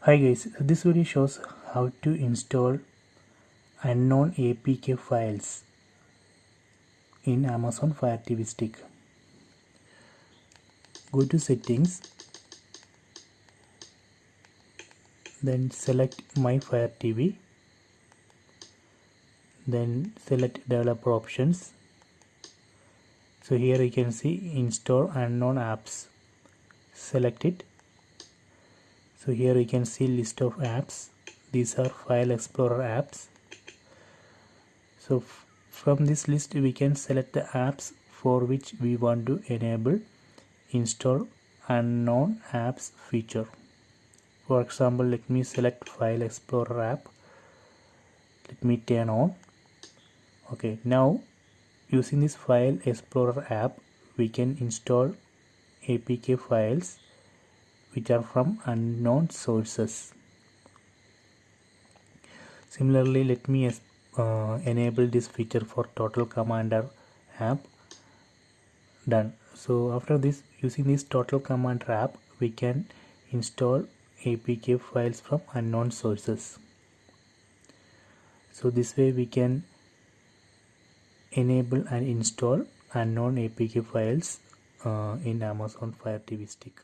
Hi guys, so this video shows how to install unknown APK files in Amazon Fire TV Stick. Go to settings, then select My Fire TV, then select developer options. So here you can see install unknown apps. Select it. So here you can see list of apps. These are File Explorer apps. So from this list we can select the apps for which we want to enable install unknown apps feature. For example, let me select File Explorer app. Let me turn on. Okay, now using this File Explorer app we can install APK files which are from unknown sources. Similarly, let me enable this feature for Total Commander app. Done. So after this, using this Total Commander app we can install APK files from unknown sources. So this way we can enable and install unknown APK files in Amazon Fire TV Stick.